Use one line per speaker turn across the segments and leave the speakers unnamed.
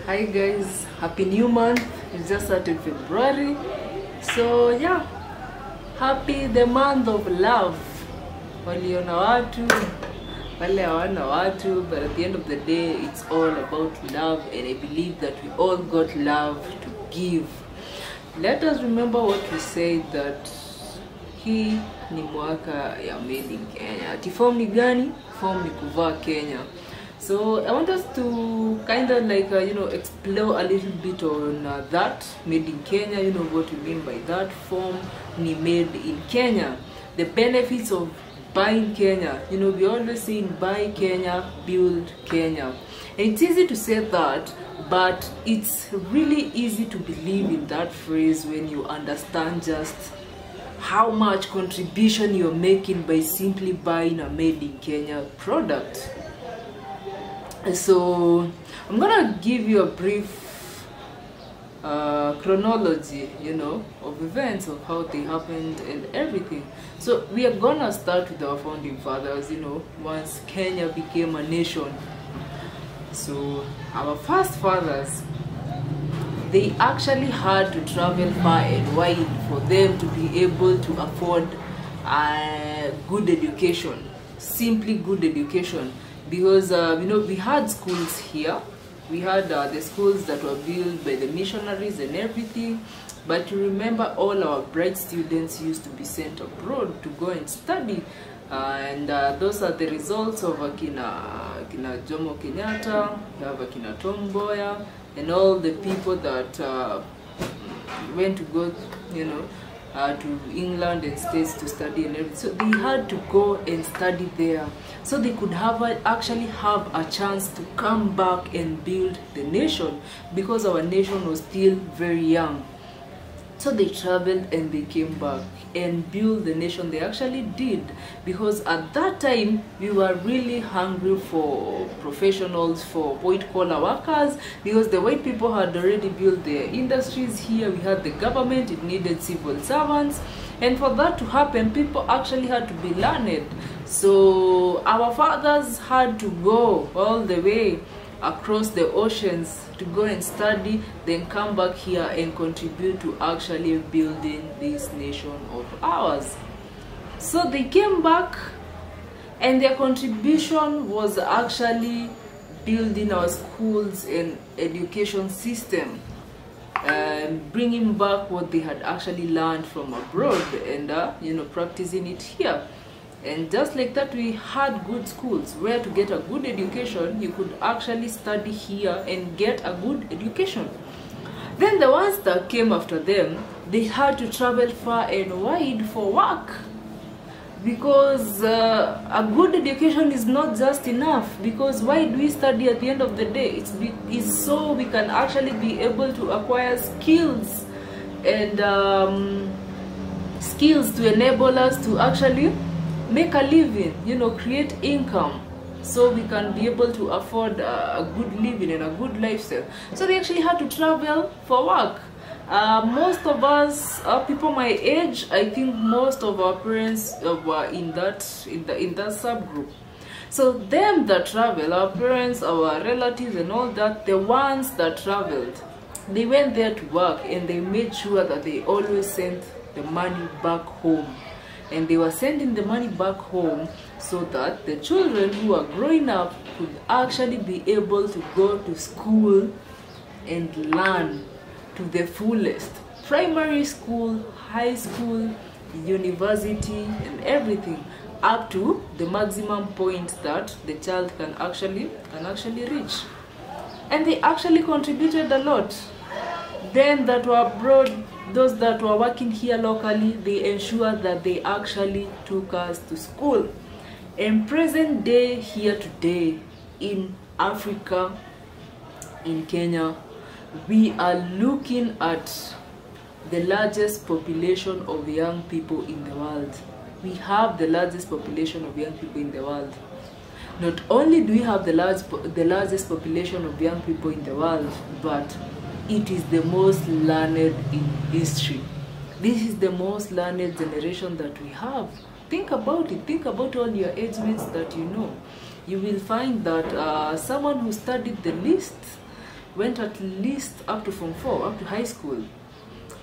Hi guys, happy new month. It's just started February, so yeah, happy the month of love. Waliona watu, wale hawana watu, but at the end of the day it's all about love, and I believe that we all got love to give. Let us remember what we said, that hii ni mwaka ya Made in Kenya. Ati form ni gani? Form ni VaaKenya. So I want us to kind of like explore a little bit on that Made in Kenya. You know what we mean by that. Form ni made in Kenya. The benefits of buying Kenya. You know, we always say buy Kenya, build Kenya. And it's easy to say that, but it's really easy to believe in that phrase when you understand just how much contribution you're making by simply buying a Made in Kenya product. So I'm gonna give you a brief chronology, of events, of how they happened and everything. So we are gonna start with our founding fathers, once Kenya became a nation. So our first fathers, they actually had to travel far and wide for them to be able to afford a good education, simply good education. Because we had schools here, we had the schools that were built by the missionaries and everything, but you remember all our bright students used to be sent abroad to go and study, and those are the results of Akina Jomo Kenyatta, you have Akina Tomboya, and all the people that went to go, to England and States to study and everything. So they had to go and study there, so they could actually have a chance to come back and build the nation, because our nation was still very young. So they traveled and they came back and built the nation. They actually did, because at that time we were really hungry for professionals, for white-collar workers, because the white people had already built their industries here. We had the government, it needed civil servants, and for that to happen, people actually had to be learned. So our fathers had to go all the way across the oceans to go and study, then come back here and contribute to actually building this nation of ours. So they came back, and their contribution was actually building our schools and education system, bringing back what they had actually learned from abroad and practicing it here. And just like that, we had good schools where to get a good education. You could actually study here and get a good education. Then the ones that came after them, they had to travel far and wide for work, because a good education is not just enough. Because why do we study at the end of the day? It's so we can actually be able to acquire skills and skills to enable us to actually make a living, create income, so we can be able to afford a good living and a good lifestyle. So they actually had to travel for work. Most of us, people my age, I think most of our parents were in that subgroup. So them that travel, our parents, our relatives and all that, the ones that traveled, they went there to work, and they made sure that they always sent the money back home. And they were sending the money back home so that the children who are growing up could actually be able to go to school and learn to the fullest. Primary school, high school, university, and everything, up to the maximum point that the child can actually reach. And they actually contributed a lot. Then that were abroad, those that were working here locally, they ensured that they actually took us to school. And present day, here today in Africa, in Kenya, we are looking at the largest population of young people in the world. We have the largest population of young people in the world. Not only do we have the largest population of young people in the world, but it is the most learned in history. This is the most learned generation that we have. Think about it. Think about all your age mates that you know. You will find that someone who studied the least went at least up to Form 4, up to high school.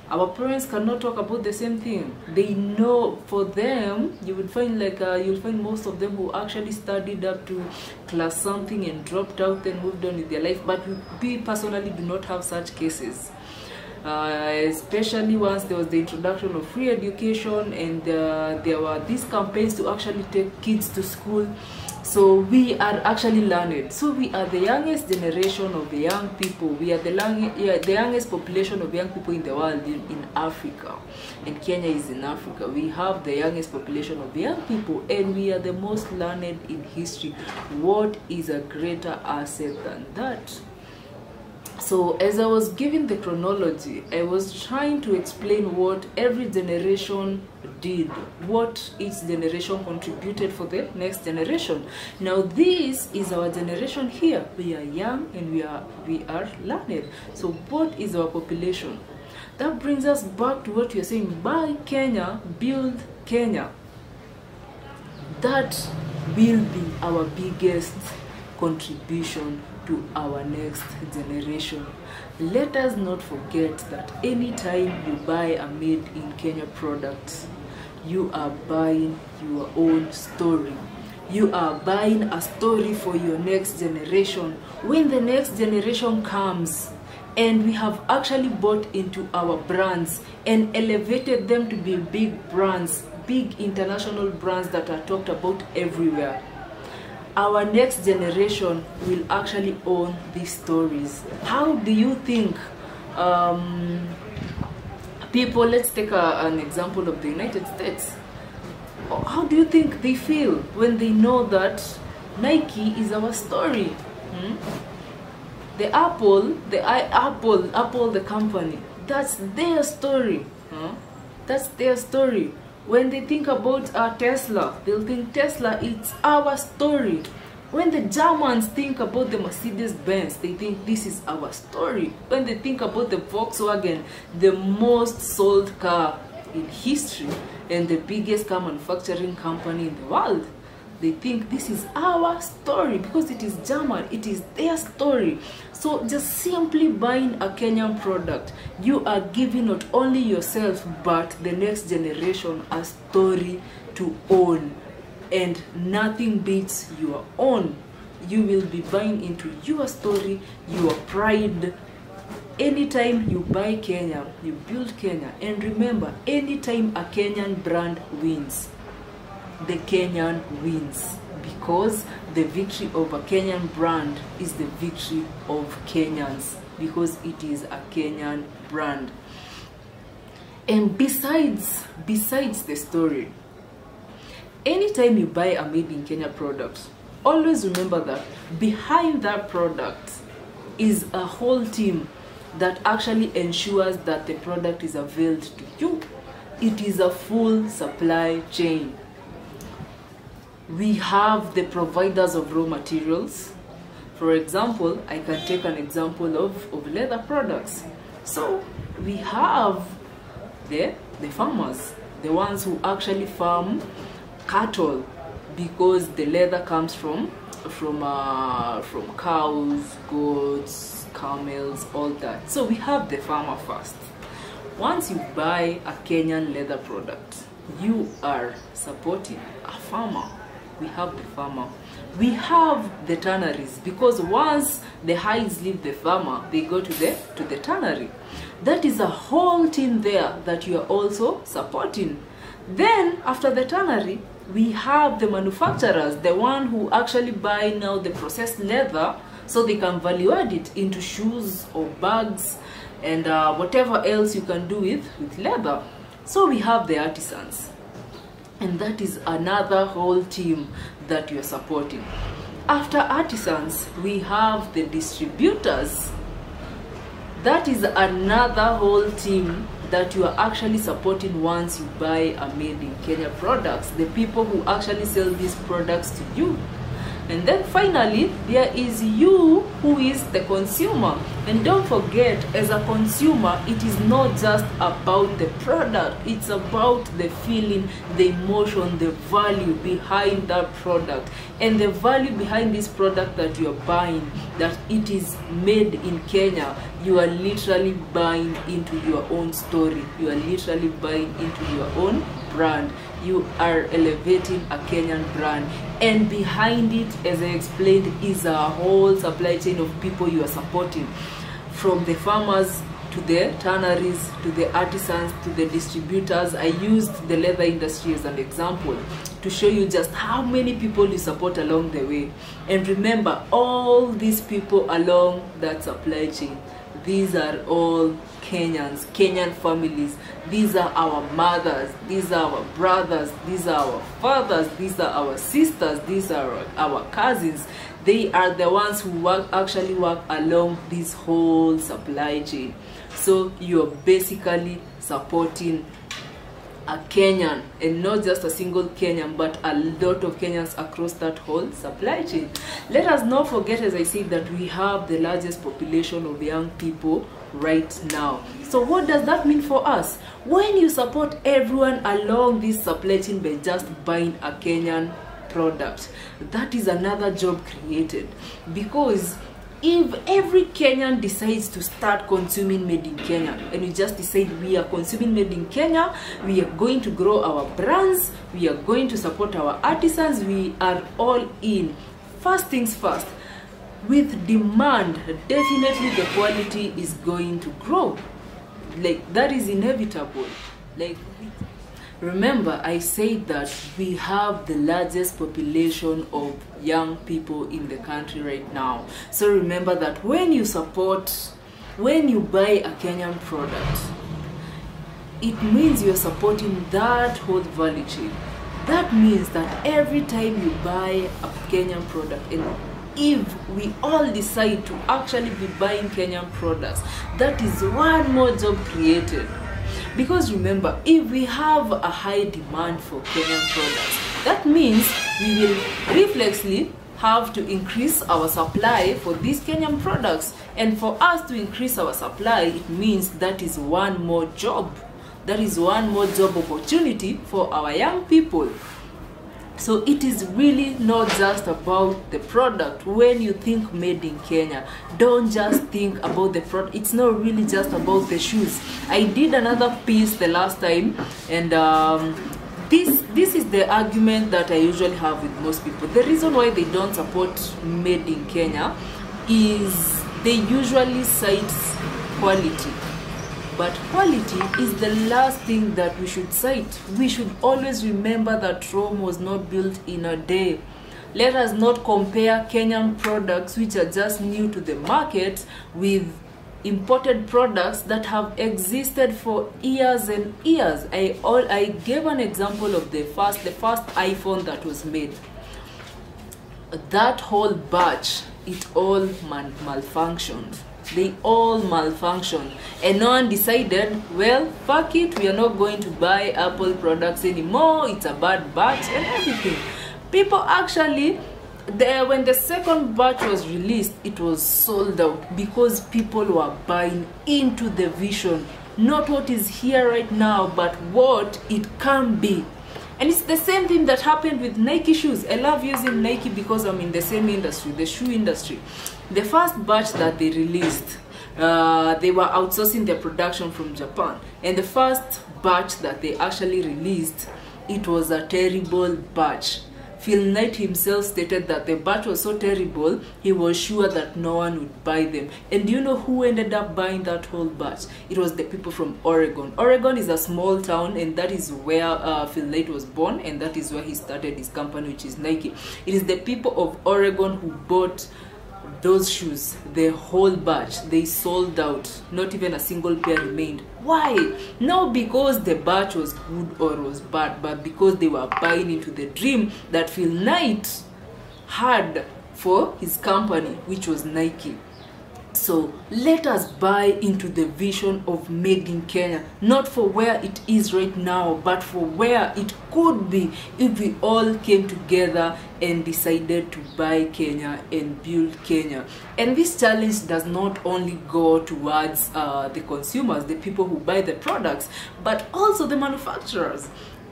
Our parents cannot talk about the same thing. They know, for them, you would find like you'll find most of them who actually studied up to class something and dropped out and moved on with their life. But we personally do not have such cases. Especially once there was the introduction of free education, and there were these campaigns to actually take kids to school. So we are actually learned. So we are the youngest generation of the young people. We are the youngest population of young people in the world, in Africa. And Kenya is in Africa. We have the youngest population of young people, and we are the most learned in history. What is a greater asset than that? So as I was giving the chronology, I was trying to explain what every generation did, what each generation contributed for the next generation. Now this is our generation here. We are young and we are learned. So what is our population? That brings us back to what you're saying, buy Kenya, build Kenya. That will be our biggest contribution to our next generation. Let us not forget that anytime you buy a made in Kenya product, you are buying your own story. You are buying a story for your next generation. When the next generation comes and we have actually bought into our brands and elevated them to be big brands, big international brands that are talked about everywhere, our next generation will actually own these stories. How do you think people, let's take an example of the United States. How do you think they feel when they know that Nike is our story? The Apple, the company, that's their story. That's their story. When they think about Tesla, they'll think Tesla, it's our story. When the Germans think about the Mercedes-Benz, they think this is our story. When they think about the Volkswagen, the most sold car in history and the biggest car manufacturing company in the world, they think this is our story because it is German, it is their story. So just simply buying a Kenyan product, you are giving not only yourself but the next generation a story to own, and nothing beats your own. You will be buying into your story, your pride. Anytime you buy Kenya, you build Kenya. And remember, anytime a Kenyan brand wins, the Kenyan wins, because the victory of a Kenyan brand is the victory of Kenyans, because it is a Kenyan brand. And besides the story, anytime you buy a made in Kenya product, always remember that behind that product is a whole team that actually ensures that the product is availed to you. It is a full supply chain. We have the providers of raw materials. For example, I can take an example of leather products. So we have the farmers, the ones who actually farm cattle, because the leather comes from cows, goats, camels, all that. So we have the farmer first. Once you buy a Kenyan leather product, you are supporting a farmer. We have the farmer. We have the tanneries, because once the hides leave the farmer, they go to the tannery. That is a whole team there that you are also supporting. Then after the tannery, we have the manufacturers, the one who actually buy now the processed leather so they can value add it into shoes or bags and whatever else you can do with leather. So we have the artisans. And that is another whole team that you're supporting. After artisans, we have the distributors. That is another whole team that you are actually supporting once you buy a made in Kenya products, the people who actually sell these products to you. And then finally, there is you, who is the consumer. And don't forget, as a consumer, it is not just about the product, it's about the feeling, the emotion, the value behind that product, and the value behind this product that you're buying, that it is made in Kenya. You are literally buying into your own story, you are literally buying into your own brand. You are elevating a Kenyan brand, and behind it, as I explained, is a whole supply chain of people you are supporting, from the farmers to the tanneries, to the artisans, to the distributors. I used the leather industry as an example to show you just how many people you support along the way. And remember, all these people along that supply chain, these are all Kenyans, Kenyan families. These are our mothers, these are our brothers, these are our fathers, these are our sisters, these are our cousins. They are the ones who actually work along this whole supply chain. So you're basically supporting a Kenyan, and not just a single Kenyan, but a lot of Kenyans across that whole supply chain. Let us not forget, as I said, that we have the largest population of young people right now. So what does that mean for us? When you support everyone along this supply chain by just buying a Kenyan product, that is another job created. Because if every Kenyan decides to start consuming made in Kenya, and we just decide we are consuming made in Kenya, we are going to grow our brands, we are going to support our artisans, we are all in. First things first, with demand, definitely the quality is going to grow. Like, that is inevitable. Like, remember, I said that we have the largest population of young people in the country right now. So remember that when you buy a Kenyan product, it means you're supporting that whole value chain. That means that every time you buy a Kenyan product, and if we all decide to actually be buying Kenyan products, that is one more job created. Because remember, if we have a high demand for Kenyan products, that means we will reflexly have to increase our supply for these Kenyan products. And for us to increase our supply, it means that is one more job. That is one more job opportunity for our young people. So it is really not just about the product. When you think made in Kenya, don't just think about the product. It's not really just about the shoes. I did another piece the last time, and this is the argument that I usually have with most people. The reason why they don't support made in Kenya is they usually cite quality. But quality is the last thing that we should cite. We should always remember that Rome was not built in a day. Let us not compare Kenyan products which are just new to the market with imported products that have existed for years and years. I gave an example of the first iPhone that was made. That whole batch, it all malfunctioned. They all malfunctioned, and no one decided, well, fuck it, we are not going to buy Apple products anymore, it's a bad batch and everything. People actually, when the second batch was released, it was sold out because people were buying into the vision, not what is here right now, but what it can be. And it's the same thing that happened with Nike shoes. I love using Nike because I'm in the same industry, the shoe industry. The first batch that they released, they were outsourcing their production from Japan. And the first batch that they actually released, it was a terrible batch. Phil Knight himself stated that the batch was so terrible, he was sure that no one would buy them. And do you know who ended up buying that whole batch? It was the people from Oregon. Oregon is a small town, and that is where Phil Knight was born, and that is where he started his company, which is Nike. It is the people of Oregon who bought those shoes, the whole batch. They sold out. Not even a single pair remained. Why? Not because the batch was good or was bad, but because they were buying into the dream that Phil Knight had for his company, which was Nike. So let us buy into the vision of Made in Kenya, not for where it is right now, but for where it could be if we all came together and decided to buy Kenya and build Kenya. And this challenge does not only go towards the consumers, the people who buy the products, but also the manufacturers.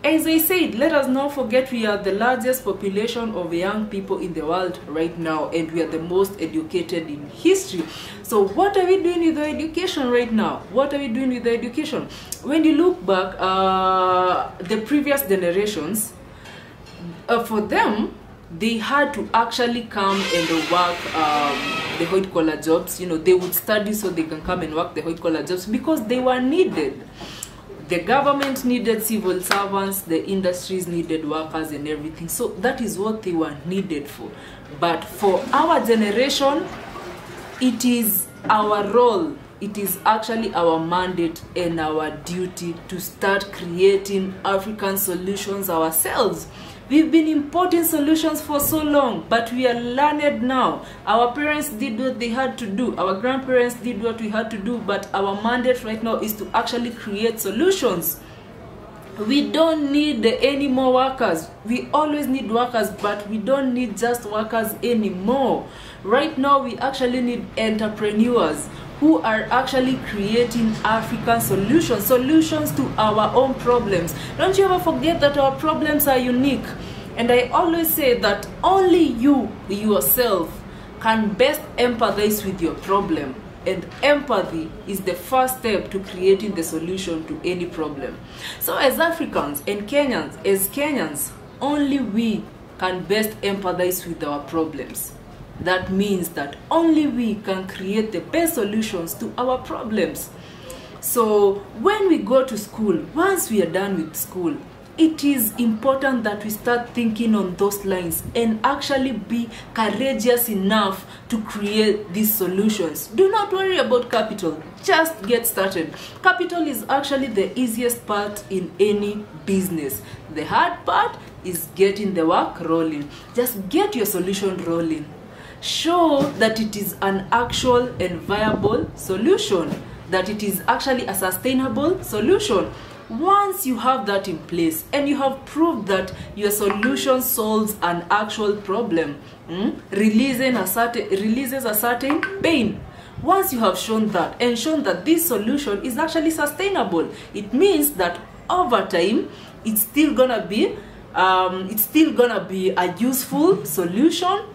As I said, let us not forget we are the largest population of young people in the world right now, and we are the most educated in history. So what are we doing with the education right now? What are we doing with the education? When you look back, the previous generations, for them, they had to actually come and work the white-collar jobs. You know, they would study so they can come and work the white-collar jobs because they were needed. The government needed civil servants, the industries needed workers and everything. So that is what they were needed for. But for our generation, it is our role, it is actually our mandate and our duty to start creating African solutions ourselves. We've been importing solutions for so long, but we are learned now. Our parents did what they had to do. Our grandparents did what we had to do, but our mandate right now is to actually create solutions. We don't need any more workers. We always need workers, but we don't need just workers anymore. Right now, we actually need entrepreneurs who are actually creating African solutions to our own problems. Don't you ever forget that our problems are unique. And I always say that only you yourself can best empathize with your problem. And empathy is the first step to creating the solution to any problem. So as Africans and Kenyans, only we can best empathize with our problems. That means that only we can create the best solutions to our problems. So when we go to school, once we are done with school, it is important that we start thinking on those lines and actually be courageous enough to create these solutions. Do not worry about capital, just get started. Capital is actually the easiest part in any business. The hard part is getting the work rolling. Just get your solution rolling. Show that it is an actual and viable solution, that it is actually a sustainable solution. Once you have that in place and you have proved that your solution solves an actual problem, releases a certain pain. Once you have shown that and shown that this solution is actually sustainable, it means that over time it's still gonna be a useful solution,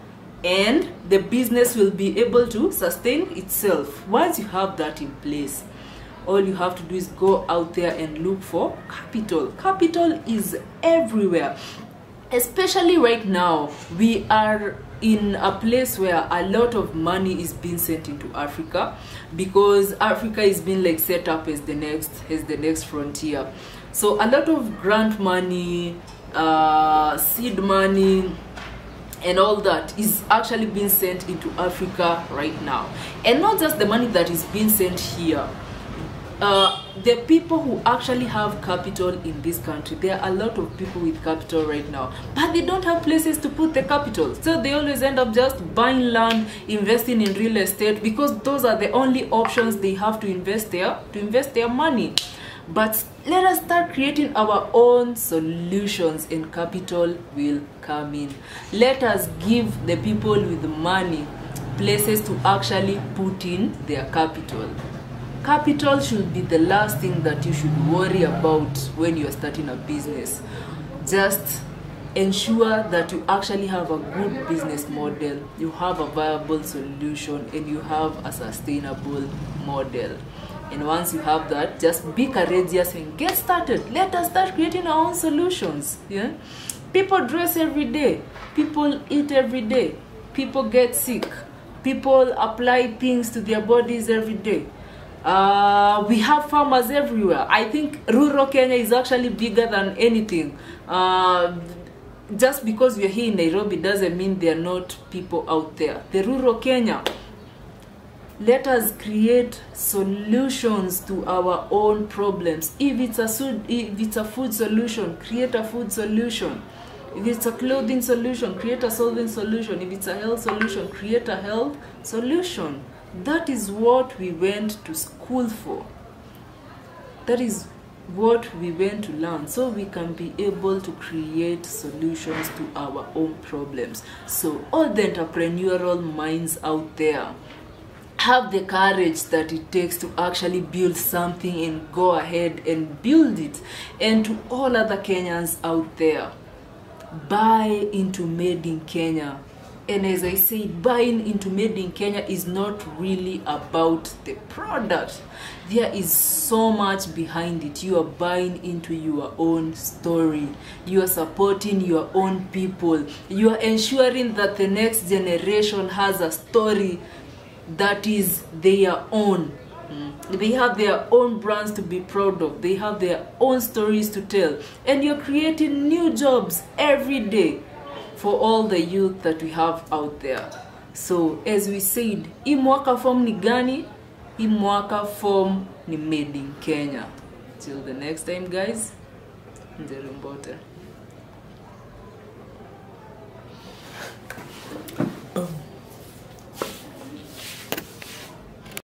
and the business will be able to sustain itself. Once you have that in place, all you have to do is go out there and look for capital. Capital is everywhere. Especially right now, we are in a place where a lot of money is being sent into Africa, because Africa is being like set up as the next frontier. So a lot of grant money, seed money, and all that is actually being sent into Africa right now. And not just the money that is being sent here. The people who actually have capital in this country, there are a lot of people with capital right now, but they don't have places to put the capital. So they always end up just buying land, investing in real estate, because those are the only options they have to invest their money. But let us start creating our own solutions and capital will come in. Let us give the people with money places to actually put in their capital. Capital should be the last thing that you should worry about when you are starting a business. Just ensure that you actually have a good business model, you have a viable solution, and you have a sustainable model. And once you have that, just be courageous and get started. Let us start creating our own solutions. Yeah? People dress every day. People eat every day. People get sick. People apply things to their bodies every day. We have farmers everywhere. I think rural Kenya is actually bigger than anything. Just because we're here in Nairobi doesn't mean there are not people out there. The rural Kenya. Let us create solutions to our own problems. If it's a food solution, create a food solution. If it's a clothing solution, create a clothing solution. If it's a health solution, create a health solution. That is what we went to school for. That is what we went to learn, so we can be able to create solutions to our own problems. So all the entrepreneurial minds out there, have the courage that it takes to actually build something and go ahead and build it. And to all other Kenyans out there, buy into Made in Kenya. And as I said, buying into Made in Kenya is not really about the product. There is so much behind it. You are buying into your own story. You are supporting your own people. You are ensuring that the next generation has a story that is their own. They have their own brands to be proud of. They have their own stories to tell. And you're creating new jobs every day for all the youth that we have out there. So as we said, hii mwaka form ni gani? Hii mwaka form ni Made in Kenya. Till the next time, guys. Nzeri mbote.